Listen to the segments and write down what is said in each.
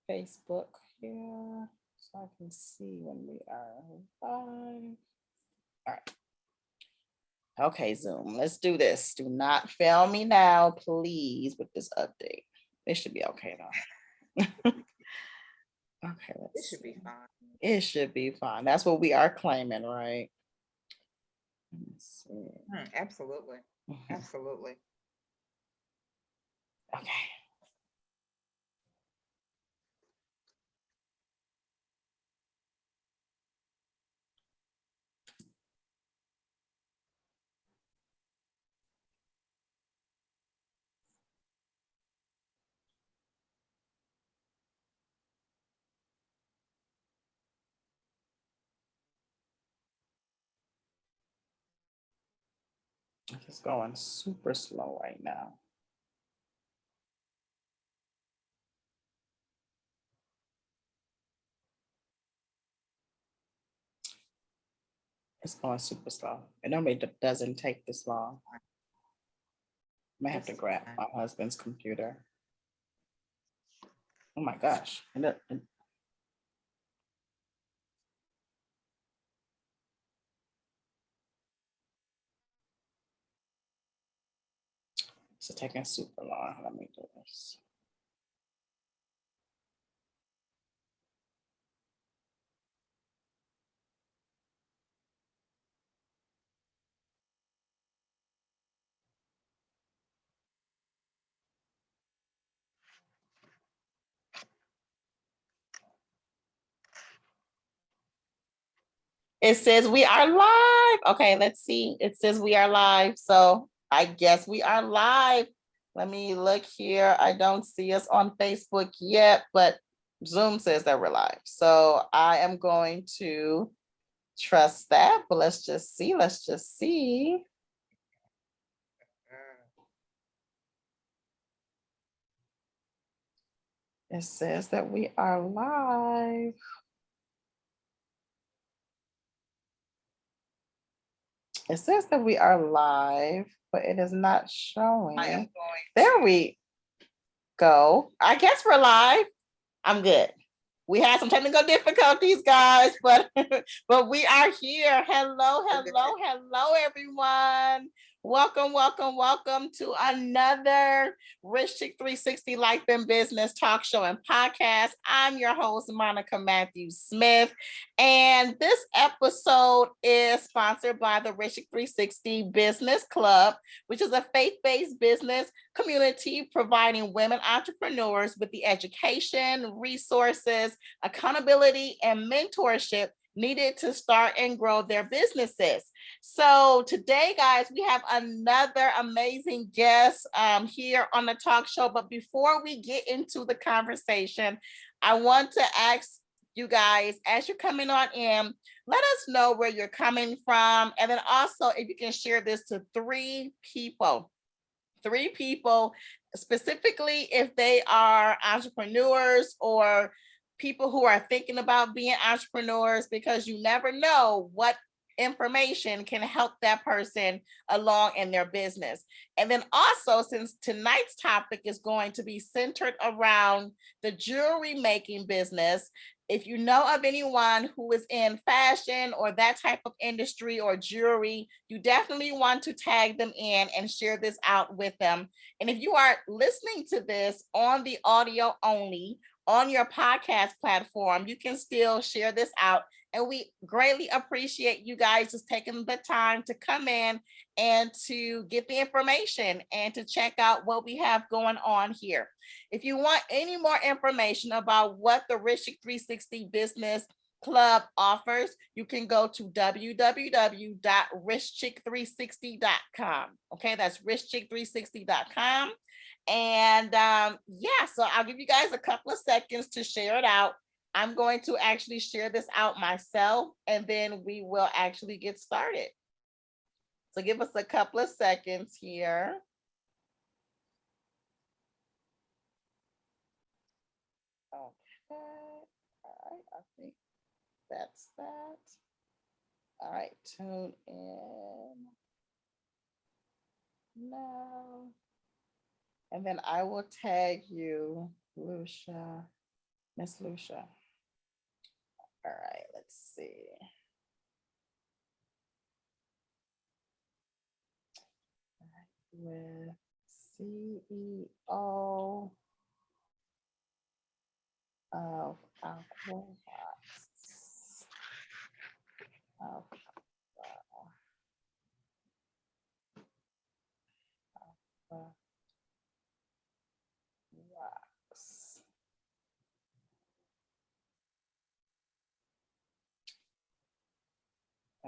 Facebook here so I can see when we are live. All right. Okay, Zoom, let's do this. Do not fail me now, please, with this update. It should be okay though. Okay, It let's should see. be fine. It should be fine. That's what we are claiming, right? Let's see. Absolutely. Absolutely. Okay. It's going super slow right now. It's going super slow. It normally doesn't take this long. I might have to grab my husband's computer. Oh my gosh. It's taking super long. Let me do this. It says we are live. Okay, let's see. It says we are live. So I guess we are live. Let me look here. I don't see us on Facebook yet, but Zoom says that we're live. So I am going to trust that, but let's just see. Let's just see. It says that we are live. It says that we are live, but it is not showing. There we go. I guess we're live. I'm good. We had some technical difficulties, guys, but but we are here. Hello, everyone. Welcome to another Rich Chick 360 Life and Business Talk Show and Podcast. I'm your host, Monica Matthews Smith, and this episode is sponsored by the Rich Chick 360 Business Club, which is a faith-based business community providing women entrepreneurs with the education, resources, accountability, and mentorship needed to start and grow their businesses. So today, guys, we have another amazing guest here on the talk show. But before we get into the conversation, I want to ask you guys, as you're coming on in, let us know where you're coming from. And then also, if you can share this to three people, specifically if they are entrepreneurs or people who are thinking about being entrepreneurs, because you never know what information can help that person along in their business. And then also, since tonight's topic is going to be centered around the jewelry making business, if you know of anyone who is in fashion or that type of industry or jewelry, you definitely want to tag them in and share this out with them. And if you are listening to this on the audio only on your podcast platform, you can still share this out. And we greatly appreciate you guys just taking the time to come in and to get the information and to check out what we have going on here. If you want any more information about what the Rich Chick 360 Business Club offers, you can go to www.richchick360.com. Okay, that's richchick360.com. And yeah, so I'll give you guys a couple of seconds to share it out. I'm going to actually share this out myself, and then we will actually get started. So give us a couple of seconds here. Okay. All right. I think that's that. All right. Tune in now. And then I will tag you, Lucia. Miss Lucia. All right, let's see. With CEO of Aqua. Rockx.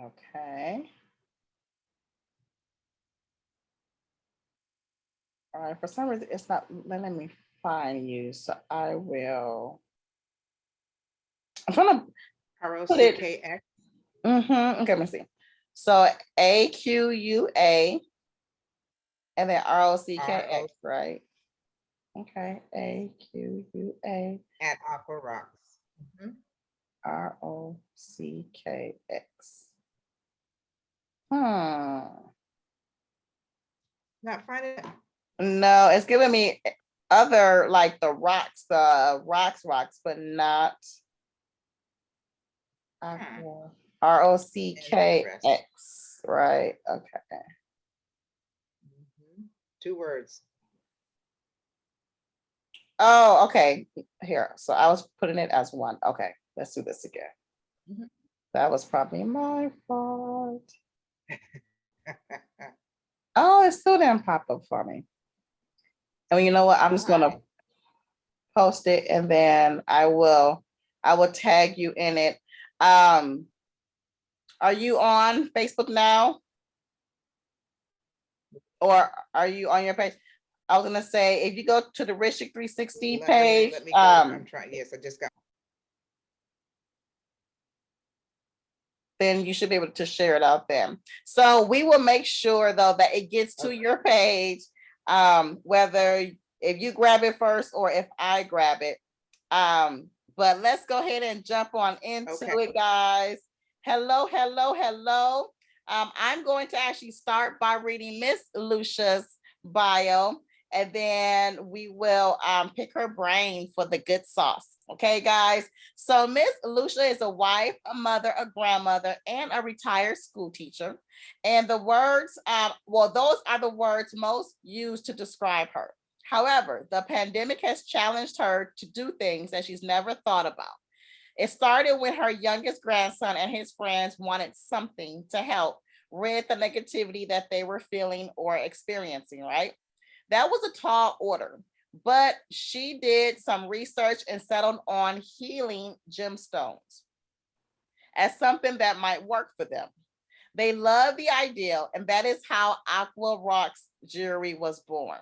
Okay. All right, for some reason, it's not letting me find you, so I will. I'm trying to put it. ROCKX. Okay, let me see. So AQUA and then ROCKX, right? Okay, AQUA At Aqua Rockx. ROCKX. Not finding it. No, it's giving me other like the rocks, but not Aqua. ROCKX, right? Okay. 2 words. Oh, okay. Here. So I was putting it as one. Okay, let's do this again. That was probably my fault. Oh, it still didn't pop up for me. And you know what? I'm just gonna post it and then I will tag you in it. Are you on Facebook now? Or are you on your page? I was gonna say, if you go to the Richard 360 page, let me go. I'm trying. Yes, I just got. then you should be able to share it out there. So we will make sure though that it gets to your page, whether if you grab it first or if I grab it. But let's go ahead and jump on into it, guys. Hello. I'm going to actually start by reading Miss Lucia's bio, and then we will pick her brain for the good sauce. Okay, guys. So Miss Lucia is a wife, a mother, a grandmother, and a retired school teacher. And the words, those are the words most used to describe her. However, the pandemic has challenged her to do things that she's never thought about. It started when her youngest grandson and his friends wanted something to help rid the negativity that they were feeling or experiencing, right? That was a tall order, but she did some research and settled on healing gemstones as something that might work for them. They love the ideal, and that is how Aqua Rockx jewelry was born.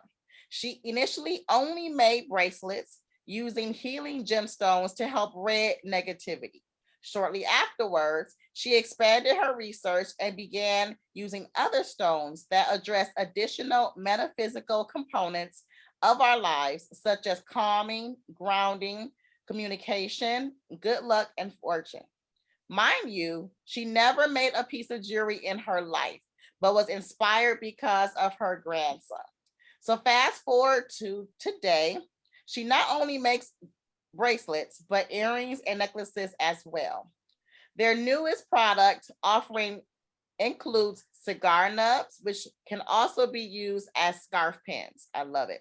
She initially only made bracelets using healing gemstones to help rid negativity. Shortly afterwards, she expanded her research and began using other stones that address additional metaphysical components of our lives, such as calming, grounding, communication, good luck, and fortune. Mind you, she never made a piece of jewelry in her life, but was inspired because of her grandson. So fast forward to today, she not only makes bracelets, but earrings and necklaces as well. Their newest product offering includes cigar nubs, which can also be used as scarf pins. I love it.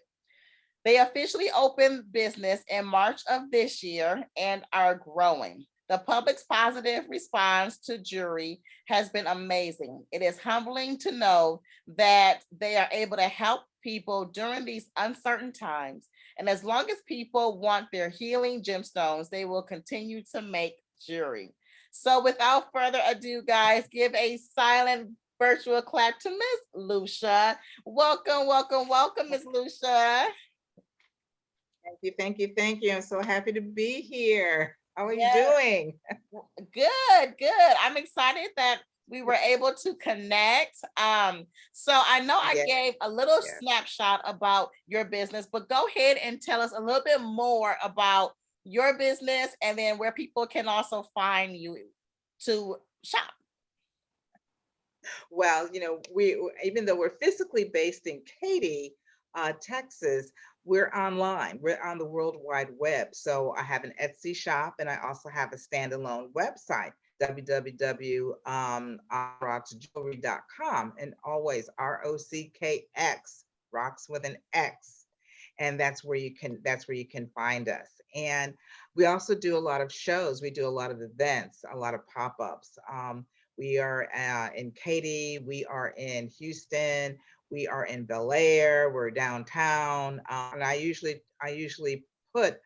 They officially opened business in March of this year and are growing. The public's positive response to jewelry has been amazing. It is humbling to know that they are able to help people during these uncertain times. And as long as people want their healing gemstones, they will continue to make jewelry. So without further ado, guys, give a silent virtual clap to Miss Lucia. Welcome, Miss Lucia. Thank you. I'm so happy to be here. How are you doing? Good. I'm excited that we were able to connect. So I know I gave a little snapshot about your business, but go ahead and tell us a little bit more about your business and then where people can also find you to shop. Well, we even though we're physically based in Katy, Texas, we're online. We're on the World Wide Web. So I have an Etsy shop and I also have a standalone website, www.rockxjewelry.com, and always ROCKX, rocks with an X. And that's where you can find us. And we also do a lot of shows. We do a lot of events, a lot of pop-ups. We are in Katy, we are in Houston, we are in Bel Air, we're downtown, and I usually put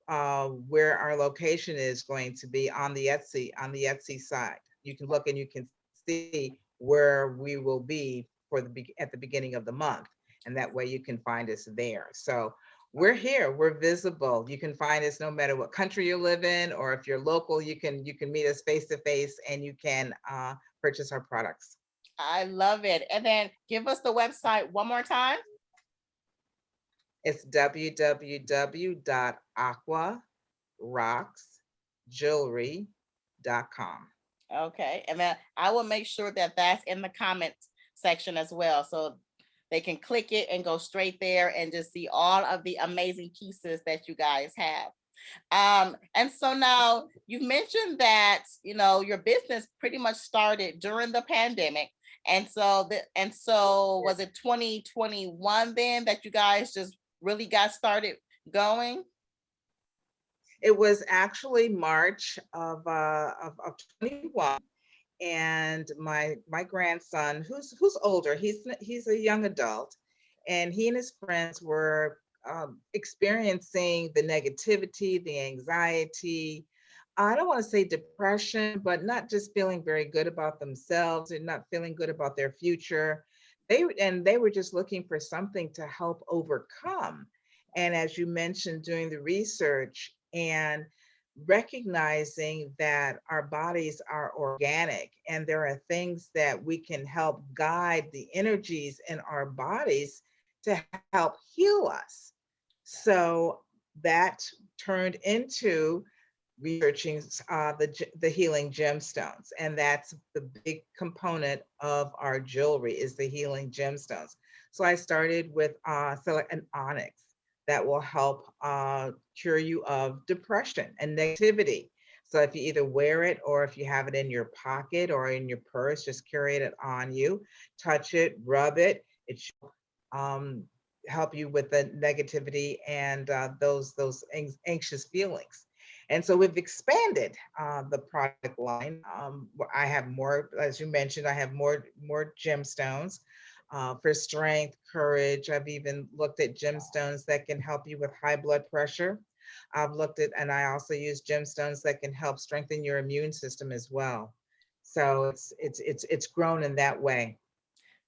where our location is going to be on the Etsy side. You can look and you can see where we will be at the beginning of the month, and that way you can find us there. So we're here, we're visible. You can find us no matter what country you live in, or if you're local, you can meet us face to face and you can purchase our products. I love it. And then give us the website one more time. It's www.aquarocksjewelry.com. Okay. And then I will make sure that that's in the comments section as well. So they can click it and go straight there and just see all of the amazing pieces that you guys have. And so now you've mentioned that, your business pretty much started during the pandemic. And so was it 2021 then that you guys just really got started going? It was actually March of 21, and my grandson, who's older, he's a young adult, and he and his friends were experiencing the negativity, the anxiety. I don't want to say depression, but not just feeling very good about themselves and not feeling good about their future. They were just looking for something to help overcome. And as you mentioned, doing the research and recognizing that our bodies are organic and there are things that we can help guide the energies in our bodies to help heal us. So that turned into researching the healing gemstones, and that's the big component of our jewelry is the healing gemstones. So I started with an onyx that will help cure you of depression and negativity. So if you either wear it or if you have it in your pocket or in your purse, just carry it on you, touch it, rub it. It should help you with the negativity and those anxious feelings. And so we've expanded the product line. I have more, as you mentioned, I have more gemstones for strength, courage. I've even looked at gemstones that can help you with high blood pressure. And I also use gemstones that can help strengthen your immune system as well. So it's grown in that way.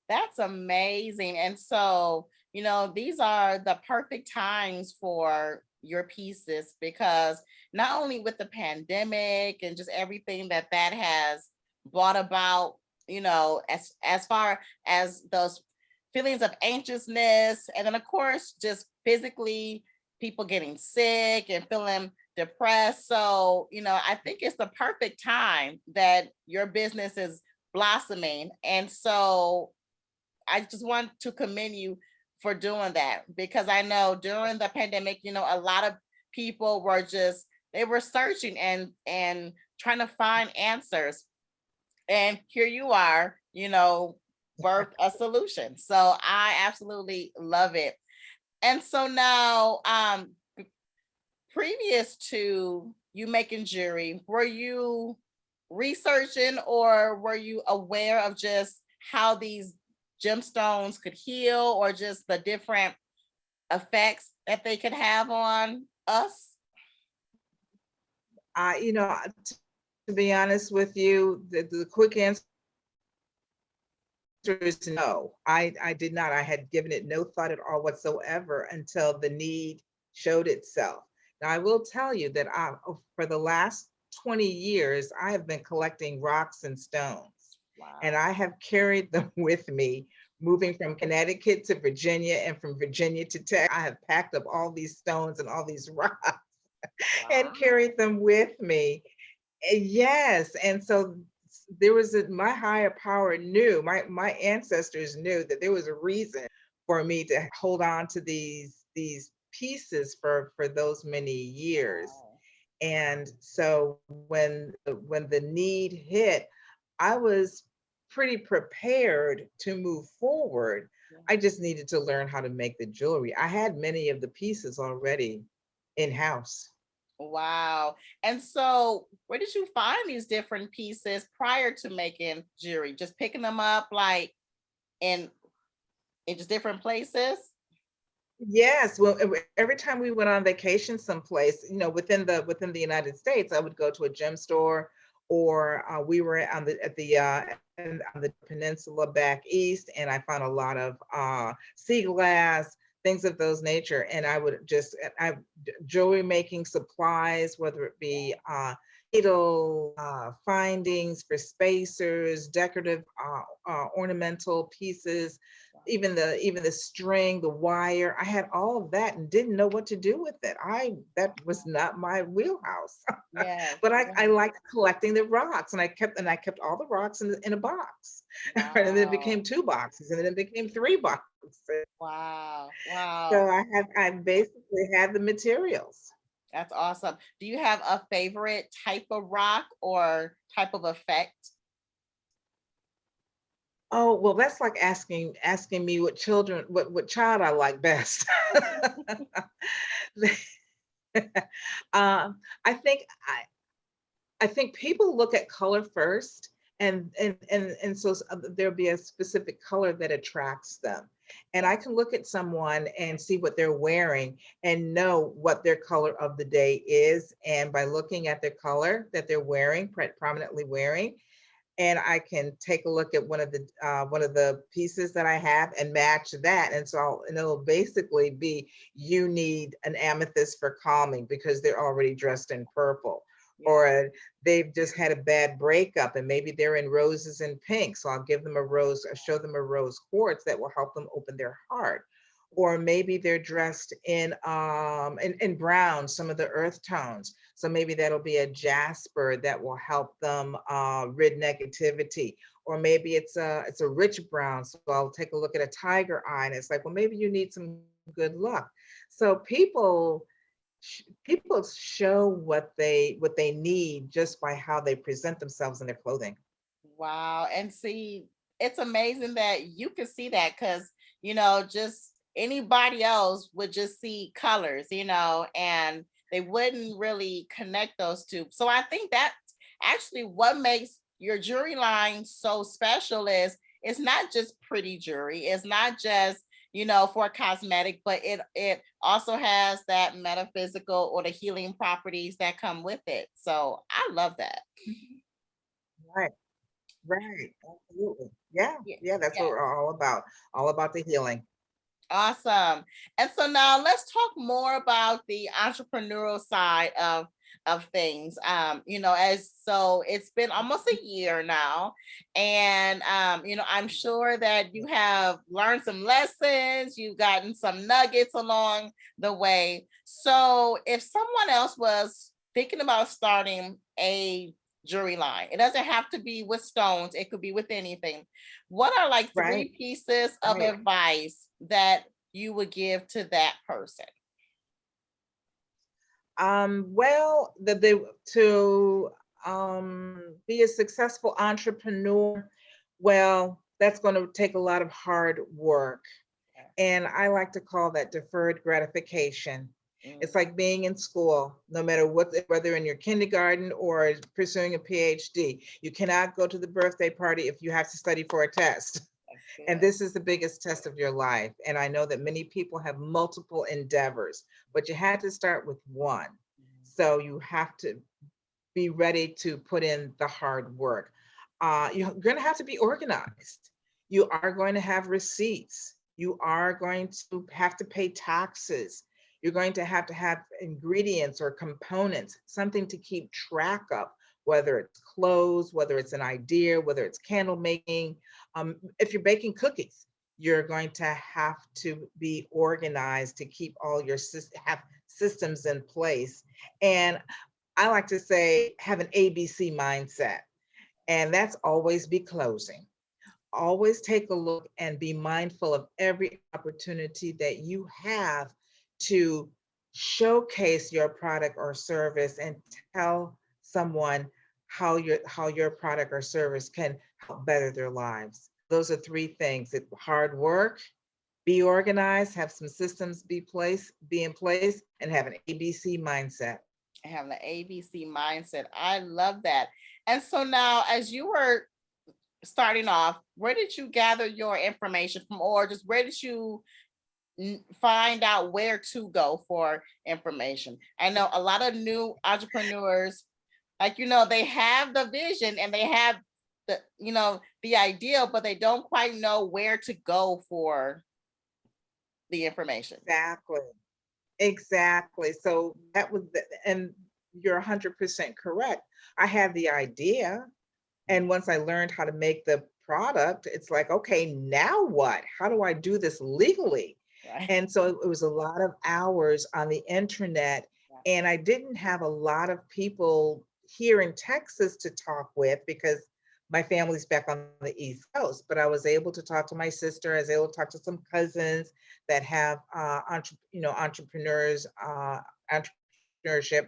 That's amazing. And so, these are the perfect times for your pieces because not only with the pandemic and just everything that has brought about, as far as those feelings of anxiousness, and then of course, just physically people getting sick and feeling depressed. So, I think it's the perfect time that your business is blossoming. And so I just want to commend you for doing that because I know during the pandemic, a lot of people were they were searching and trying to find answers. And here you are, birth a solution. So I absolutely love it. And so now, previous to you making jewelry, were you researching or were you aware of just how these gemstones could heal or just the different effects that they could have on us? You know, to be honest with you, the quick answer is no. I did not. I had given it no thought at all whatsoever until the need showed itself. Now, I will tell you that for the last 20 years, I have been collecting rocks and stones. Wow. And I have carried them with me, moving from Connecticut to Virginia and from Virginia to Texas. I have packed up all these stones and all these rocks and carried them with me. Yes. And so there was my higher power knew, my ancestors knew that there was a reason for me to hold on to these pieces for those many years. Wow. And so when the need hit, I was pretty prepared to move forward. Yeah. I just needed to learn how to make the jewelry. I had many of the pieces already in house. Wow. And so where did you find these different pieces prior to making jewelry? Just picking them up like in just different places? Yes, well, every time we went on vacation someplace, within the United States, I would go to a gem store, or we were on the peninsula back east, and I found a lot of sea glass, things of those nature, and I would just jewelry making supplies, whether it be needle findings for spacers, decorative ornamental pieces, even the string, the wire. I had all of that and didn't know what to do with it. I That was not my wheelhouse. Yes. But I Yes. liked collecting the rocks, and I kept all the rocks in a box. And then it became Wow. 2 boxes, and then it became 3 boxes. Wow. So Wow. I basically had the materials. That's awesome. Do you have a favorite type of rock or type of effect? Oh, well, that's like asking me what child I like best. I think I think people look at color first, and so there'll be a specific color that attracts them. And Yeah. I can look at someone and see what they're wearing and know what their color of the day is. And by looking at their color that they're wearing, prominently wearing, and I can take a look at one of the pieces that I have and match that. And it'll basically be, you need an amethyst for calming because they're already dressed in purple, Yeah. or they've just had a bad breakup and maybe they're in roses and pink. So I'll give them a rose, show them a rose quartz that will help them open their heart. Or maybe they're dressed in brown, some of the earth tones. So maybe that'll be a jasper that will help them rid negativity. Or maybe it's a rich brown. So I'll take a look at a tiger eye, and it's like, well, maybe you need some good luck. So people show what they need just by how they present themselves in their clothing. Wow. And see, it's amazing that you can see that because, just anybody else would just see colors, and they wouldn't really connect those two. So I think that's actually what makes your jewelry line so special is it's not just pretty jewelry. It's not just, for cosmetic, but it also has that metaphysical or the healing properties that come with it. So I love that. Mhm. Right, right, absolutely. Yeah, Yeah. yeah, that's what we're all about the healing. Awesome. And so now let's talk more about the entrepreneurial side of things. As so it's been almost a year now. And I'm sure that you have learned some lessons, you've gotten some nuggets along the way. So if someone else was thinking about starting a jewelry line, it doesn't have to be with stones, it could be with anything. What are like Right, three pieces of right. advice that you would give to that person? Well, that they to be a successful entrepreneur, well, that's going to take a lot of hard work. And I like to call that deferred gratification. Mm, It's like being in school, no matter what, whether in your kindergarten or pursuing a PhD. You cannot go to the birthday party if you have to study for a test. that's And good. this is the biggest test of your life. And I know that many people have multiple endeavors, but you had to start with one. Mhm. So you have to be ready to put in the hard work. You're going to have to be organized. You are going to have receipts. You are going to have to pay taxes. You're going to have ingredients or components, something to keep track of, whether it's clothes, whether it's an idea, whether it's candle making. If you're baking cookies, you're going to have to be organized to keep all your have systems in place. And I like to say have an ABC mindset, and that's always be closing. always take a look and be mindful of every opportunity that you have to showcase your product or service and tell someone how your product or service can help better their lives. Those are three things: hard work, be organized, have some systems be in place, and have an ABC mindset. Having the ABC mindset. I love that. And so now, as you were starting off, where did you gather your information from, or just where did you find out where to go for information? I know a lot of new entrepreneurs, like, they have the vision and they have the idea, but they don't quite know where to go for the information. Exactly. Exactly. So that was and you're 100% correct. I had the idea, and once I learned how to make the product, it's like, okay, now what? How do I do this legally? Right. And so it was a lot of hours on the internet, and I didn't have a lot of people here in Texas to talk with because my family's back on the East Coast. But I was able to talk to my sister. I was able to talk to some cousins that have entrepreneurs, entrepreneurship,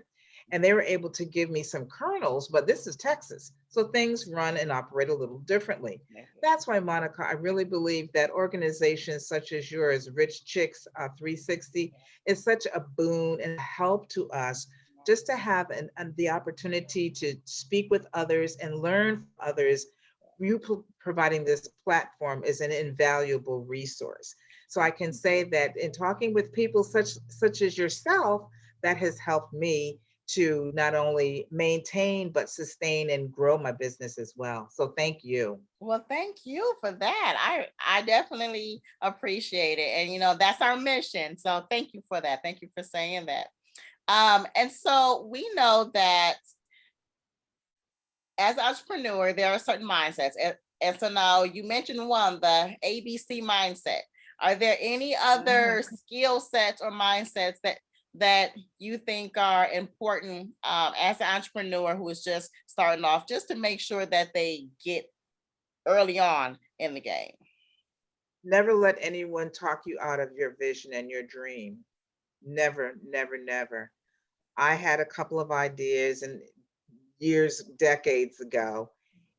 and they were able to give me some kernels. But this is Texas, so things run and operate a little differently. That's why, Monica, I really believe that organizations such as yours, Rich Chicks 360, is such a boon and help to us, just to have the opportunity to speak with others and learn from others. You providing this platform is an invaluable resource. So I can say that in talking with people such as yourself, that has helped me to not only maintain but sustain and grow my business as well. So thank you. Well, thank you for that. I definitely appreciate it. And that's our mission. So thank you for that. Thank you for saying that. And so we know that as an entrepreneur, there are certain mindsets. And so now you mentioned one, the ABC mindset. Are there any other skill sets or mindsets that you think are important as an entrepreneur who is just starting off, just to make sure that they get early on in the game? Never let anyone talk you out of your vision and your dream. Never, never, never. I had a couple of ideas and years, decades ago,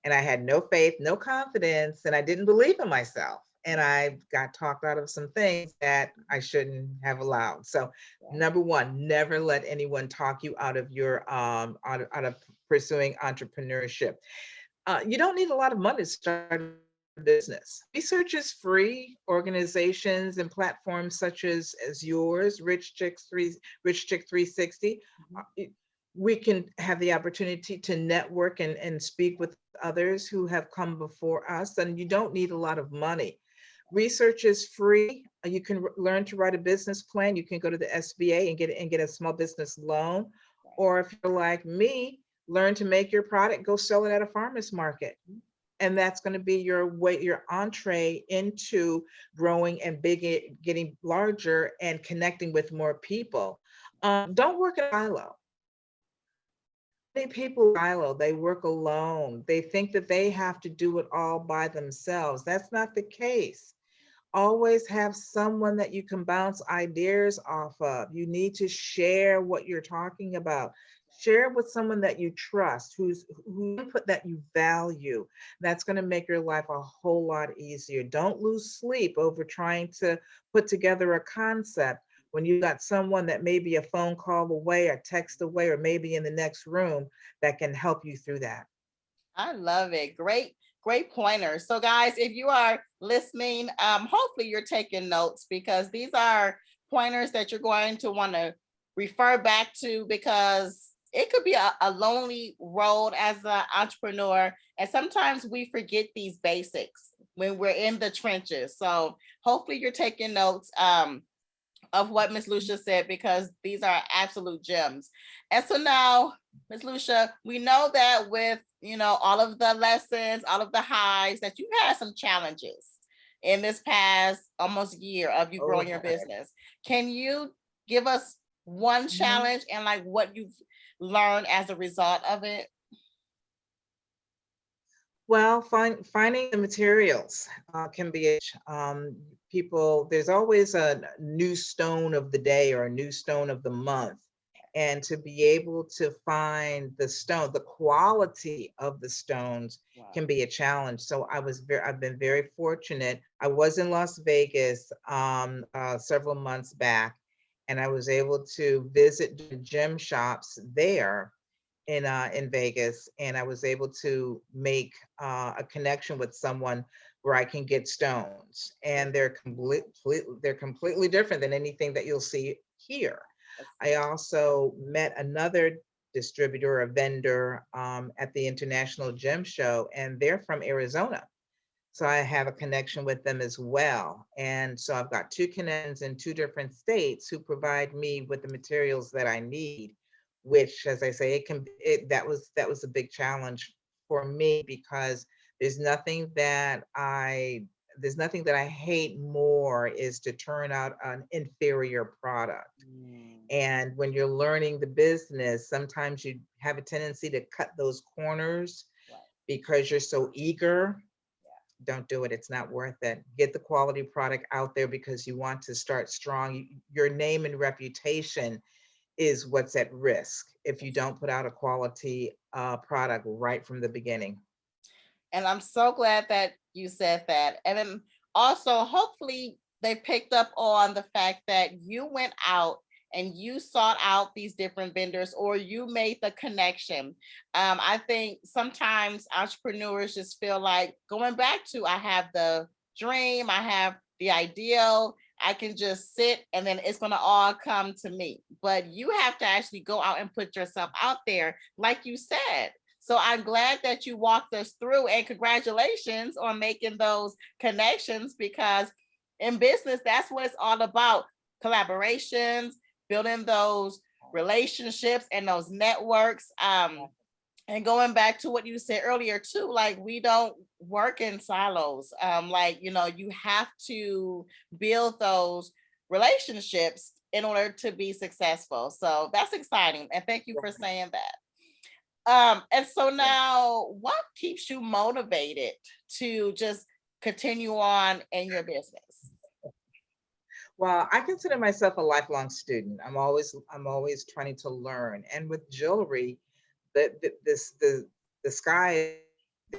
and I had no faith, no confidence, and I didn't believe in myself. And I got talked out of some things that I shouldn't have allowed. So, number one, never let anyone talk you out of your out of pursuing entrepreneurship. You don't need a lot of money to start a business. Research is free. Organizations and platforms such as yours, Rich Chick 360, we can have the opportunity to network and speak with others who have come before us, and you don't need a lot of money. Research is free. You can learn to write a business plan. You can go to the SBA and get a small business loan, or if you're like me, learn to make your product, go sell it at a farmer's market. And that's going to be your way, your entree into growing and getting larger and connecting with more people. Don't work in a silo. Many people silo, they work alone. They think that they have to do it all by themselves. That's not the case. Always have someone that you can bounce ideas off of. You need to share what you're talking about. Share with someone that you trust, who input that you value. That's going to make your life a whole lot easier. Don't lose sleep over trying to put together a concept when you got someone that may be a phone call away, a text away, or maybe in the next room that can help you through that. I love it. Great pointers. So guys, if you are listening, hopefully you're taking notes, because these are pointers that you're going to want to refer back to, because it could be a lonely road as an entrepreneur. And sometimes we forget these basics when we're in the trenches. So hopefully you're taking notes of what Miss Lucia said, because these are absolute gems. And so now, Miss Lucia, we know that with all of the lessons, all of the highs, that you had some challenges in this past almost year of you growing your business. Can you give us one challenge and like what you've learned as a result of it? Well, finding the materials can be people. There's always a new stone of the day or a new stone of the month, and to be able to find the stone, the quality of the stones Wow. can be a challenge. So I've been very fortunate. I was in Las Vegas several months back, and I was able to visit the gem shops there in Vegas, and I was able to make a connection with someone where I can get stones, and they're completely different than anything that you'll see here. I also met another distributor, a vendor at the International Gem Show, and they're from Arizona. So I have a connection with them as well. And so I've got two connections in two different states who provide me with the materials that I need, which, as I say, that was a big challenge for me because there's nothing that I there's nothing that I hate more is to turn out an inferior product. Mm, And when you're learning the business, sometimes you have a tendency to cut those corners right. because you're so eager. Don't do it. It's not worth it. Get the quality product out there because you want to start strong. Your name and reputation is what's at risk if you don't put out a quality product right from the beginning. And I'm so glad that you said that. And then also, hopefully, they picked up on the fact that you went out and you sought out these different vendors or you made the connection. I think sometimes entrepreneurs just feel like going back to I have the dream, I have the ideal, I can just sit and then it's going to all come to me. But you have to actually go out and put yourself out there, like you said. So I'm glad that you walked us through, and congratulations on making those connections, because in business, that's what it's all about: collaborations, building those relationships and those networks. And going back to what you said earlier too, like we don't work in silos. Like, you have to build those relationships in order to be successful. So that's exciting. And thank you for saying that. And so now, what keeps you motivated to just continue on in your business? Well, I consider myself a lifelong student. I'm always trying to learn. And with jewelry, the sky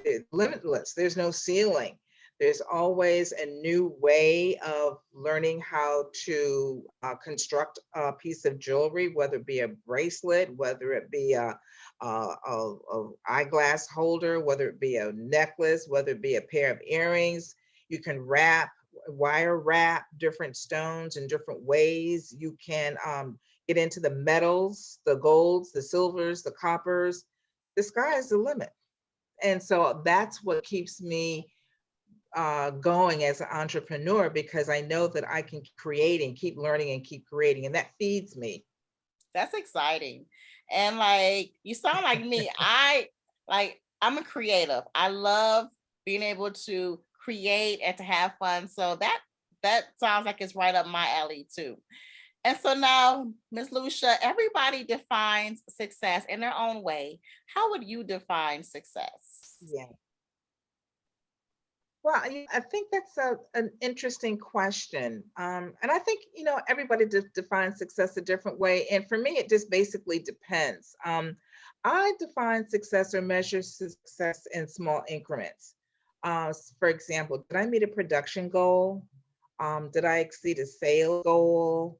is limitless. There's no ceiling. There's always a new way of learning how to construct a piece of jewelry, whether it be a bracelet, whether it be a eyeglass holder, whether it be a necklace, whether it be a pair of earrings. You can wire wrap different stones in different ways. You can get into the metals, the golds, the silvers, the coppers. The sky is the limit. And so that's what keeps me going as an entrepreneur, because I know that I can create and keep learning and keep creating, and that feeds me. That's exciting. And like you sound like me. I'm a creative. I love being able to create and to have fun. So that sounds like it's right up my alley too. And so now, Miss Lucia, everybody defines success in their own way. How would you define success? Yeah. Well, I think that's an interesting question. And I think, everybody defines success a different way. And for me, it just basically depends. I define success or measure success in small increments. For example, did I meet a production goal? Did I exceed a sales goal?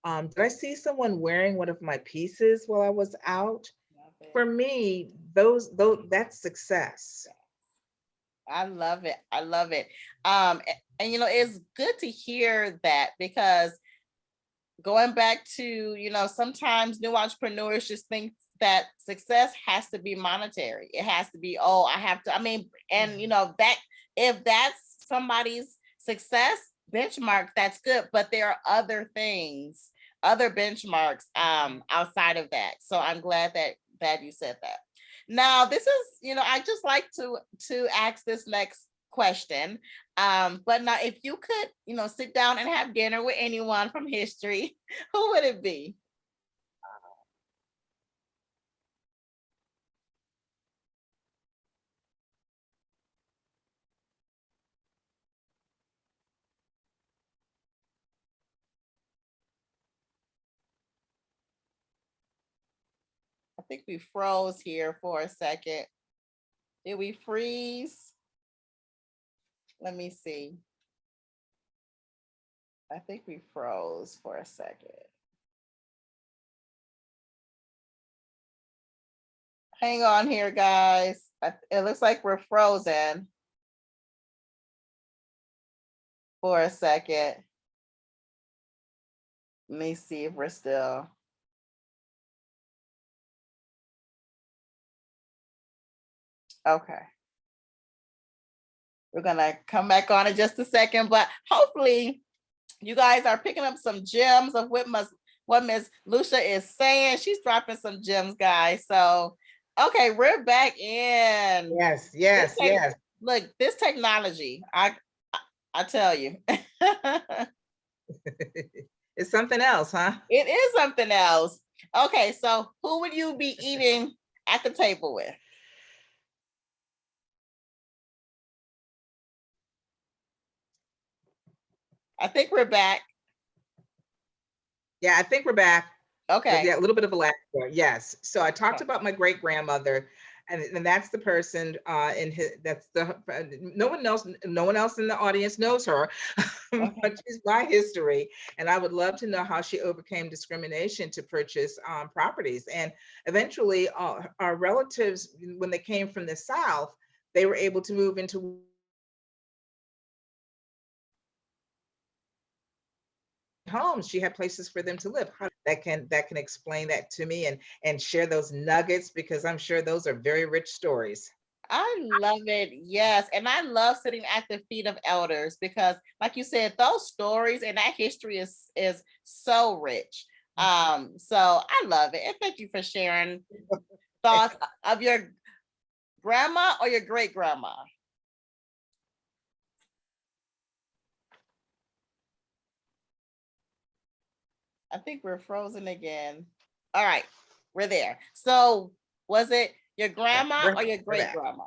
Did I see someone wearing one of my pieces while I was out? Love it. For me, those that's success. I love it. I love it. And it's good to hear that, because going back to, sometimes new entrepreneurs just think that success has to be monetary. It has to be, oh, I have to, I mean, and that if that's somebody's success benchmark, that's good. But there are other things, other benchmarks outside of that. So I'm glad that you said that. Now, this is, I just like to ask this next question. But now if you could, sit down and have dinner with anyone from history, who would it be? think we froze here for a second. Did we freeze? Let me see. I think we froze for a second. Hang on here, guys. It looks like we're frozen for a second. Let me see if we're still. Okay. We're gonna come back on in just a second, but hopefully you guys are picking up some gems of what Miss Lucia is saying. She's dropping some gems, guys. So, okay, we're back in. Yes, yes, yes. Look, this technology, I tell you. It's something else, huh? It is something else. Okay, so who would you be eating at the table with? I think we're back. Yeah, I think we're back. Okay. Yeah, a little bit of a lag there. Yes. So I talked about my great grandmother, and that's the person in his. That's the no one else. No one else in the audience knows her, but she's my history, and I would love to know how she overcame discrimination to purchase properties. And eventually, our relatives, when they came from the South, they were able to move into homes. She had places for them to live. That can explain that to me and share those nuggets, because I'm sure those are very rich stories. I love it. Yes. And I love sitting at the feet of elders because, like you said, those stories and that history is so rich. So I love it. And thank you for sharing thoughts of your grandma or your great grandma. I think we're frozen again. All right, we're there. So was it your grandma or your great grandma?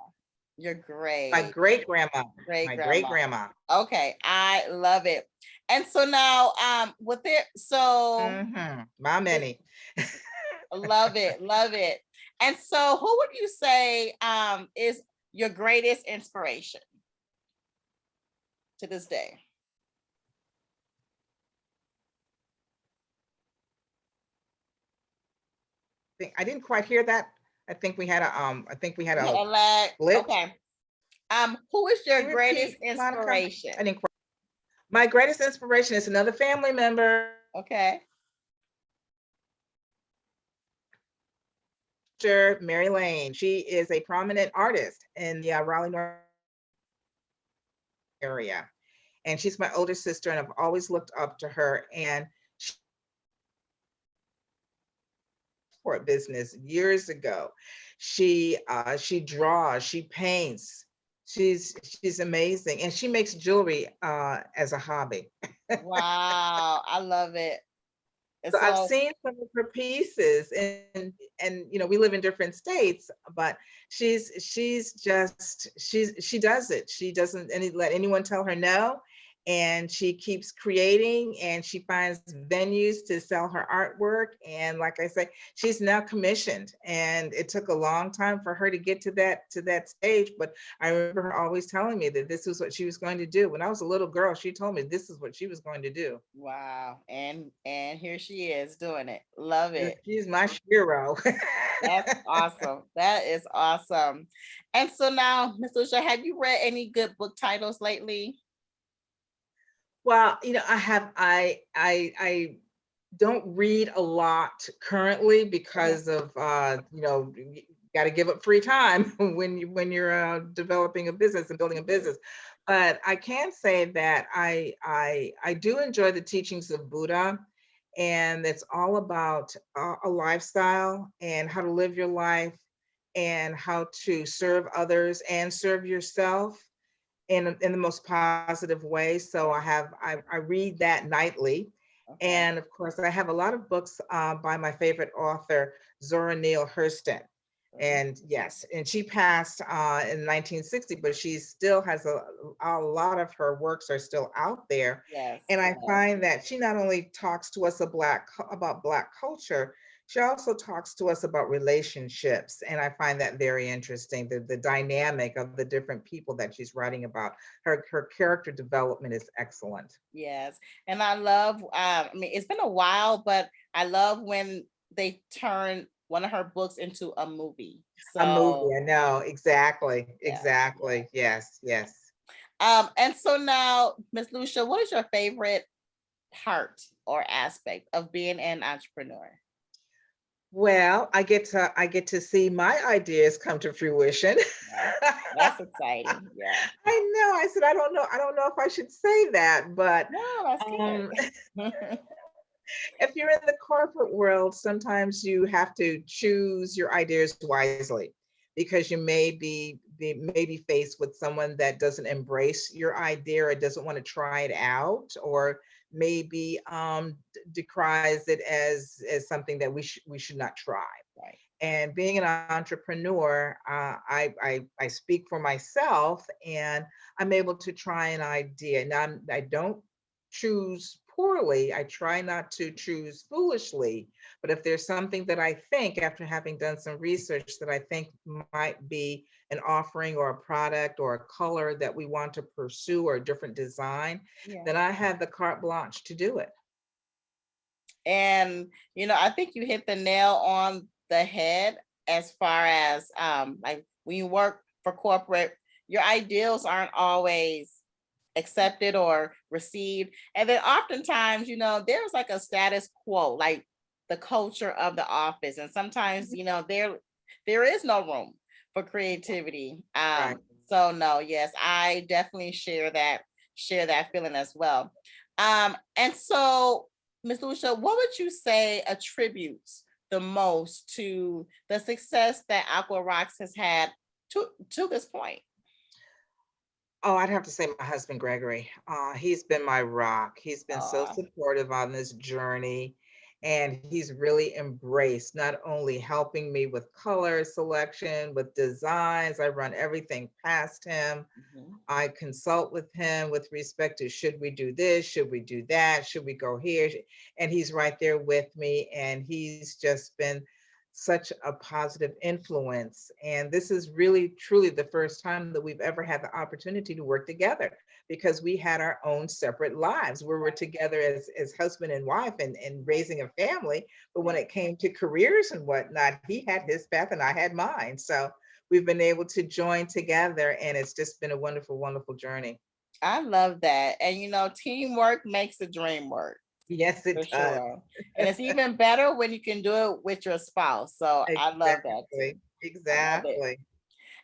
Your My great grandma. My great grandma. Okay, I love it. And so now with it, so my many. love it, love it. And so who would you say is your greatest inspiration to this day? I didn't quite hear that. I think we had a lag. glitch. Okay. Who is your greatest inspiration? I didn't quite. My greatest inspiration is another family member. Okay. Mary Lane. She is a prominent artist in the Raleigh, North area. And she's my older sister, and I've always looked up to her. And sport business years ago. She draws, she paints. She's amazing, and she makes jewelry as a hobby. Wow, I love it. So I've seen some of her pieces, and you know, we live in different states, but she does it. She doesn't let anyone tell her no, and she keeps creating, and she finds venues to sell her artwork. And like I say, she's now commissioned, and it took a long time for her to get to that stage. But I remember her always telling me that this was what she was going to do. When I was a little girl, she told me this is what she was going to do. Wow. And here she is doing it. Love it. She's my hero. That's awesome. That is awesome. And so now, Ms. Lucia, have you read any good book titles lately? Well, you know, I don't read a lot currently because of you know, you got to give up free time when you're developing a business and building a business. But I can say that I do enjoy the teachings of Buddha, and it's all about a lifestyle and how to live your life and how to serve others and serve yourself in the most positive way. So I read that nightly. Okay. And of course, I have a lot of books by my favorite author, Zora Neale Hurston. And yes, and she passed in 1960, but she still has a lot of her works are still out there. Yes, and I find that she not only talks to us about Black culture, She also talks to us about relationships, and I find that very interesting. The dynamic of the different people that she's writing about. Her character development is excellent. Yes. And I love, I mean, it's been a while, but I love when they turn one of her books into a movie. A movie, So I know, exactly, yeah, yeah. exactly. Yes, yes. And so now, Miss Lucia, what is your favorite part or aspect of being an entrepreneur? Well, I get to see my ideas come to fruition. Yes, that's exciting. Yeah. I know. I said, I don't know if I should say that, but No, that's um, good. if you're in the corporate world, sometimes you have to choose your ideas wisely because you may be faced with someone that doesn't embrace your idea or doesn't want to try it out, or maybe decries it as something that we should not try. Right. And being an entrepreneur, I speak for myself, and I'm able to try an idea. Now, I don't choose poorly. I try not to choose foolishly. But if there's something that I think, after having done some research, that I think might be an offering or a product or a color that we want to pursue or a different design, Yeah. then I have the carte blanche to do it. And I think you hit the nail on the head as far as like when you work for corporate, your ideals aren't always accepted or received. And then oftentimes, there's like a status quo, like the culture of the office. And sometimes, there is no room for creativity. Right. So no, yes, I definitely share that feeling as well. And so Ms. Lucia, what would you say attributes the most to the success that Aqua Rocks has had to this point? Oh, I'd have to say my husband, Gregory. He's been my rock. He's been so Uh, supportive on this journey. And he's really embraced not only helping me with color selection, with designs. I run everything past him. mhm. I consult with him with respect to, should we do this? Should we do that? Should we go here? And he's right there with me. And he's just been such a positive influence. And this is really, truly the first time that we've ever had the opportunity to work together, because we had our own separate lives. We were together as husband and wife and raising a family. But when Yeah. it came to careers and whatnot, he had his path and I had mine. So we've been able to join together, and it's just been a wonderful, wonderful journey. I love that. And teamwork makes the dream work Yes, for it does. sure. And it's even better when you can do it with your spouse. So I love that too. Exactly. I love it. Exactly.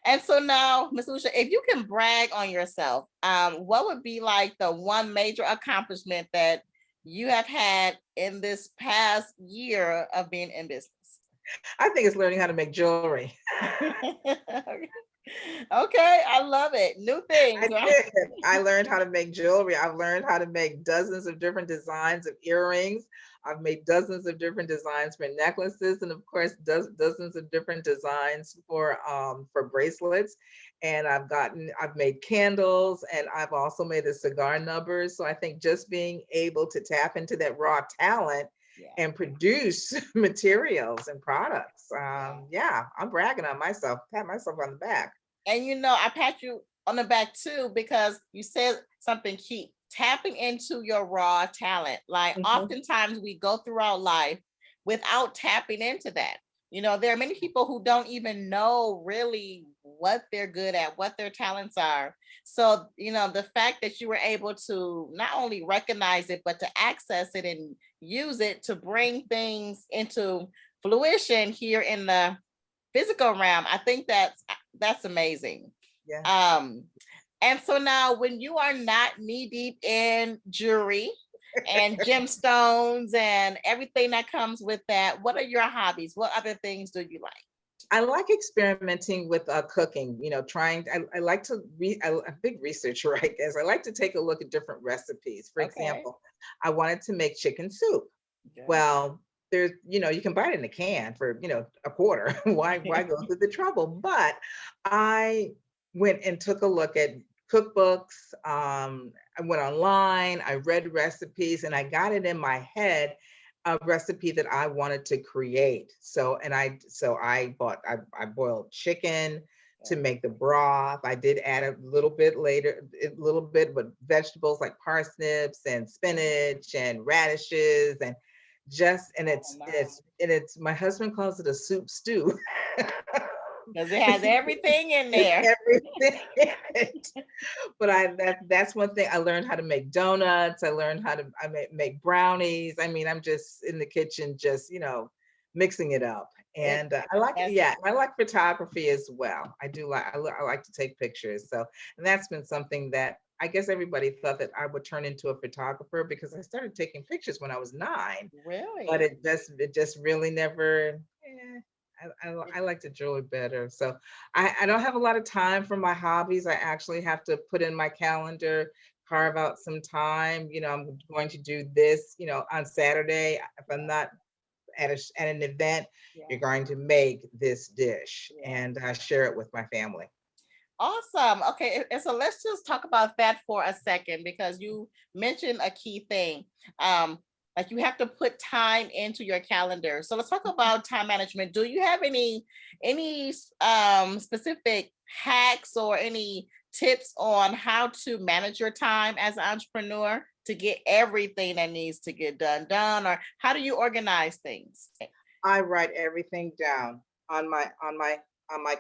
And so now, Ms. Lucia, if you can brag on yourself, what would be like the one major accomplishment that you have had in this past year of being in business? I think it's learning how to make jewelry. Okay, I love it. New I things, right? did. I learned how to make jewelry. I've learned how to make dozens of different designs of earrings. I've made dozens of different designs for necklaces, and of course, dozens of different designs for bracelets. And I've made candles, and I've also made a cigar number. So I think just being able to tap into that raw talent Yeah, and produce materials and products. yeah. Yeah, I'm bragging on myself, pat myself on the back. And I pat you on the back too because you said something key, tapping into your raw talent. Like Mhm. oftentimes we go through our life without tapping into that. There are many people who don't even know really what they're good at, what their talents are. So, the fact that you were able to not only recognize it, but to access it and use it to bring things into fruition here in the physical realm, I think that's amazing. Yeah. Um, and so now when you are not knee deep in jewelry and gemstones and everything that comes with that, what are your hobbies? What other things do you like? I like experimenting with cooking, I like to I'm a big researcher, I guess. I like to take a look at different recipes. For Okay. example, I wanted to make chicken soup. Good. Well, you can buy it in a can for, a quarter. Why go through the trouble? But I went and took a look at cookbooks. I went online, I read recipes, and I got it in my head a recipe that I wanted to create. So, I boiled chicken to make the broth. I did add a little bit later, a little bit, but vegetables like parsnips and spinach and radishes and Oh, nice. it's my husband calls it a soup stew. Because it has everything in there. Everything in it. But that's one thing. I learned how to make donuts. I learned how to make brownies. I mean, I'm just in the kitchen, just mixing it up. It And I like, has yeah, I like photography as well. I do like, I like to take pictures. So, and that's been something that I guess everybody thought that I would turn into a photographer because I started taking pictures when I was 9, but really. it just really never. I like to draw better. So I don't have a lot of time for my hobbies. I actually have to put in my calendar, carve out some time. I'm going to do this, on Saturday. If I'm not at an event, Yeah. you're going to make this dish Yeah. and share it with my family. Awesome. Okay, and so let's just talk about that for a second because you mentioned a key thing. Like you have to put time into your calendar. So let's talk about time management. Do you have any specific hacks or any tips on how to manage your time as an entrepreneur to get everything that needs to get done, or how do you organize things? I write everything down on my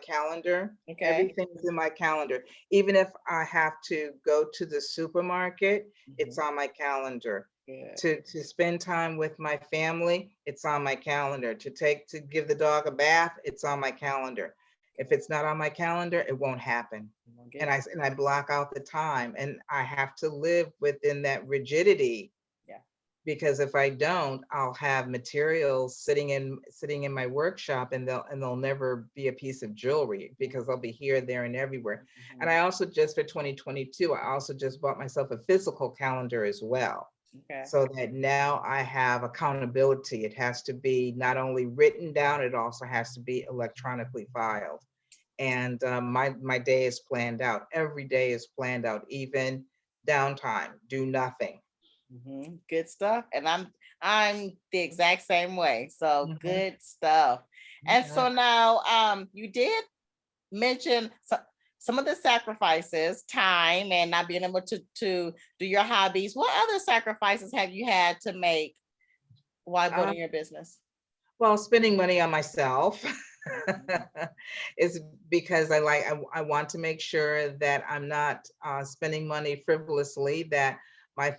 calendar. Okay. Everything is in my calendar. Even if I have to go to the supermarket, it's Mhm. on my calendar. Good. To spend time with my family, it's on my calendar. To give the dog a bath, it's on my calendar. If Good. it's not on my calendar, it won't happen. I'm gonna get And it. I block out the time, and I have to live within that rigidity, Yeah. because if I don't, I'll have materials sitting in my workshop, and they'll never be a piece of jewelry because they'll be here, there, and everywhere. And Mhm. I also just for 2022, I also just bought myself a physical calendar as well. Okay. So that now I have accountability. It has to be not only written down, it also has to be electronically filed. And my day is planned out. Every day is planned out, even downtime, do nothing. Good stuff. And I'm the exact same way. So Mhm. good stuff. And Okay. so now you did mention some of the sacrifices, time and not being able to do your hobbies. What other sacrifices have you had to make while Uh, building your business? well, spending money on myself Mhm. is because I want to make sure that I'm not spending money frivolously, that my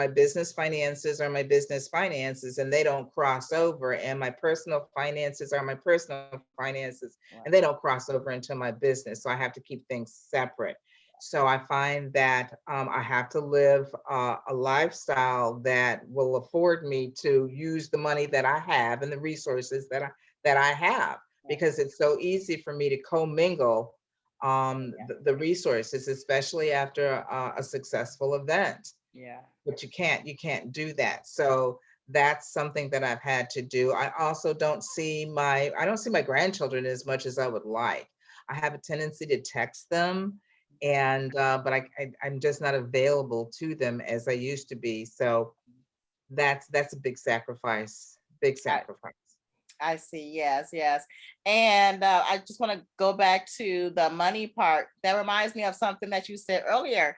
business finances are my business finances and they don't cross over, and my personal finances are my personal finances and Right. they don't cross over into my business. So I have to keep things separate. So I find that I have to live a lifestyle that will afford me to use the money that I have and the resources that I have, Right. because it's so easy for me to commingle Yeah. the resources, especially after a successful event. Yeah. But you can't do that. So that's something that I've had to do. I don't see my grandchildren as much as I would like. I have a tendency to text them, and but I'm just not available to them as I used to be. So that's a big sacrifice. Big I, sacrifice. I see. Yes, yes. And I just want to go back to the money part. That reminds me of something that you said earlier,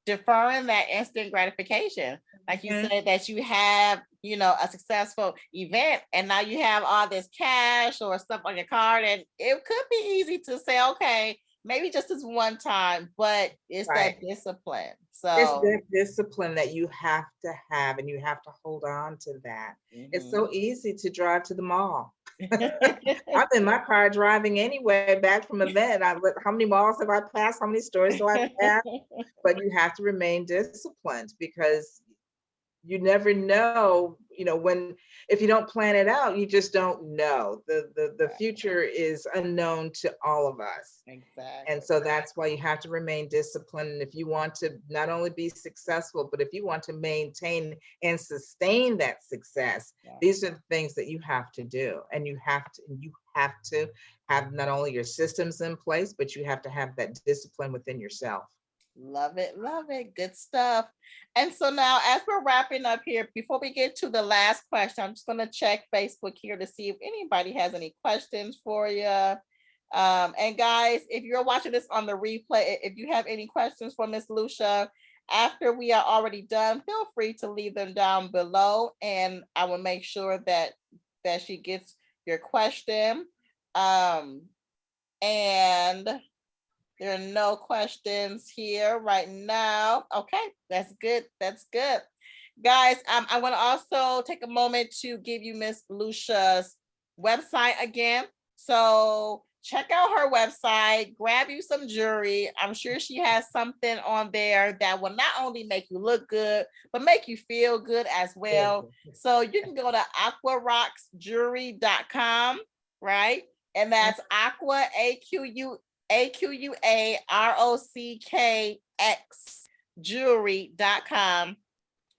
deferring that instant gratification. Like you Mhm. said, that you have, a successful event and now you have all this cash or stuff on your card. And it could be easy to say, okay, maybe just this one time, but it's that Right. discipline. It's So, that discipline that you have to have, and you have to hold on to that. It's mhm. so easy to drive to the mall. I'm in my car driving anyway, back from event. How many malls have I passed? How many stores do I pass? But you have to remain disciplined, because you never know, when if you don't plan it out, you just don't know. The Right. future is unknown to all of us. And Exactly. so that's why you have to remain disciplined. And if you want to not only be successful, but if you want to maintain and sustain that success, Yeah. these are the things that you have to do. And you have to have not only your systems in place, but you have to have that discipline within yourself. Love it, love it. Good stuff. And so now, as we're wrapping up here, before we get to the last question, I'm just going to check Facebook here to see if anybody has any questions for you. And guys, if you're watching this on the replay, if you have any questions for Miss Lucia after we are already done, feel free to leave them down below, and I will make sure that she gets your question. And there are no questions here right now. Okay, that's good. That's good. Guys, I want to also take a moment to give you Miss Lucia's website again. So check out her website, grab you some jewelry. I'm sure she has something on there that will not only make you look good, but make you feel good as well. So you can go to aquarocksjewelry.com, right? And that's Aqua, AQUAROCKX jewelry.com.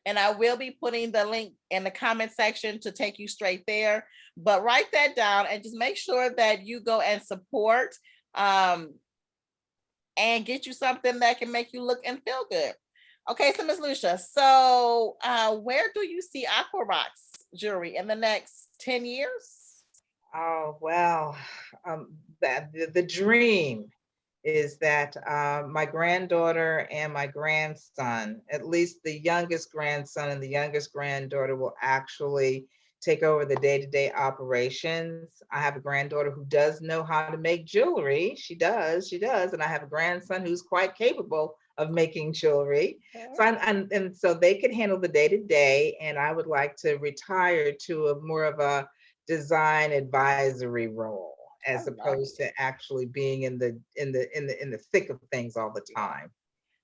And I will be putting the link in the comment section to take you straight there. But write that down and just make sure that you go and support and get you something that can make you look and feel good. Okay, so Ms. Lucia, so where do you see Aqua Rocks jewelry in the next 10 years? Oh, well, the dream is that my granddaughter and my grandson, at least the youngest grandson and the youngest granddaughter, will actually take over the day-to-day operations. I have a granddaughter who does know how to make jewelry. She does. And I have a grandson who's quite capable of making jewelry. So and so they can handle the day-to-day, and I would like to retire to a more of a design advisory role, as opposed to actually being in the thick of things all the time.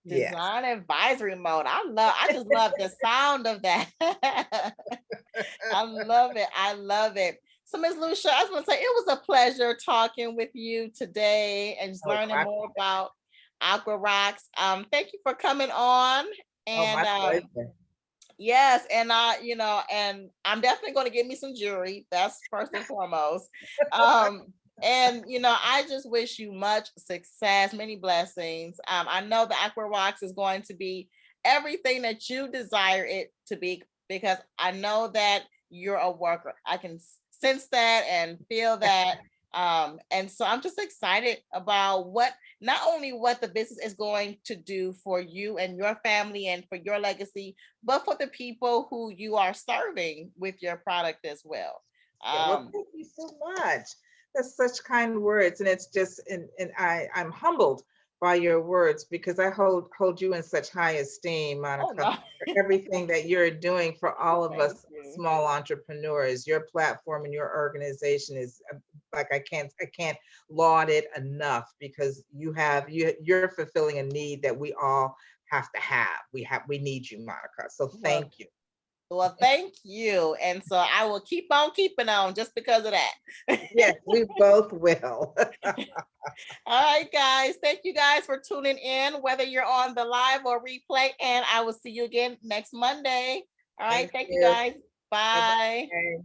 Design advisory mode. I just love the sound of that. I love it. I love it. So Ms. Lucia, I just want to say it was a pleasure talking with you today and just learning more about Aqua Rocks. Thank you for coming on. And my pleasure. yes, and and I'm definitely going to get me some jewelry. That's first and foremost. And I just wish you much success, many blessings. I know the Aqua Rocks is going to be everything that you desire it to be, because I know that you're a worker. I can sense that and feel that. And so I'm just excited about not only what the business is going to do for you and your family and for your legacy, but for the people who you are serving with your product as well. Well, thank you so much. That's such kind words, and it's just, and I'm humbled by your words, because I hold you in such high esteem, Monica, for everything that you're doing for all of us small entrepreneurs. Your platform and your organization is like, I can't laud it enough, because you're fulfilling a need that we all have to have. We need you, Monica. So thank you. Well, thank you. And so I will keep on keeping on just because of that. Yes, we both will. All right, guys. Thank you guys for tuning in, whether you're on the live or replay. And I will see you again next Monday. All right. Thank you guys. Bye. Bye-bye.